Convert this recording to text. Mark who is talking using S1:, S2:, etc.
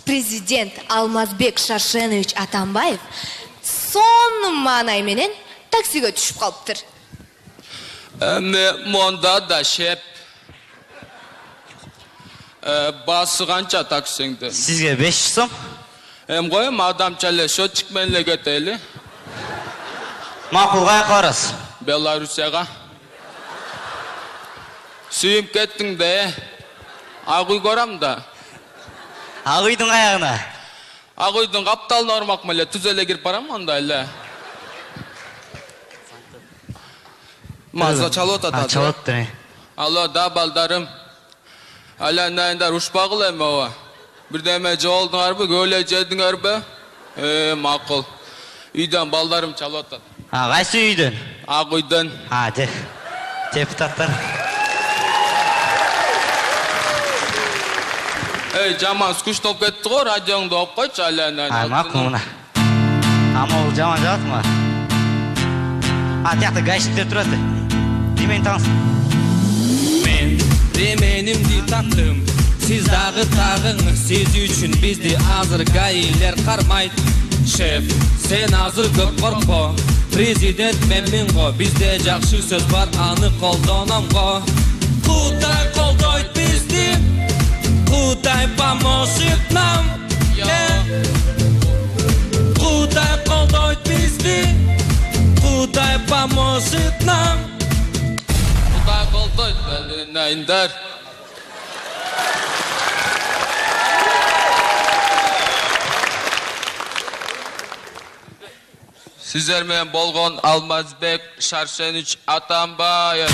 S1: Президент Алмазбек Шаршенович Атамбаев сон маанай менен таксиге түшүп калыптыр.
S2: Монда да шеп. Басы канча таксиңди?
S3: Сизге 500 сом.
S2: Коем адамча эле счетчик менен эле кетели.
S3: Макул, каяка барасыз?
S2: Белоруссияга. Сүйүп кеттиң да. Ак үй көрөм да.
S3: Ак үйдүн каягына.
S2: Ак үйдүн капталына бармакмын эле, түз эле кирип барам анда эле. Маза чалып атат.
S3: Чалып атат.
S2: Алло, да балдарым. Аля найындар ушпагыл эми ова. Бирдеме жолдуңарбы, көлө жедиңерби? Макул. Үйдөн балдарым чалып атат.
S3: Кайсы үйдөн?
S2: Ак үйдөн.
S3: Депутаттар.
S2: Жаман скучноп кетти го, радионду оп койчу аля найын.
S3: Макул мына. Амол жаман жабатма. Тиякта гаишниктер турат. Демени таңыз.
S4: Мен деменимди тактым. Сиз дагы тагыңыз, сиз үчүн бизди азыр гаилер кармайт. Шеф, сен азыр көп коркпо. Президент менмин го, бизде жакшы сөз бар, аны колдоном го. Кудай колдойт бизди, Кудай поможет нам. Кудай колдойт бизди, Кудай поможет нам.
S2: Кудай колдойт найындар. Сиздер менен болгон Алмазбек Шаршенович Атамбаев.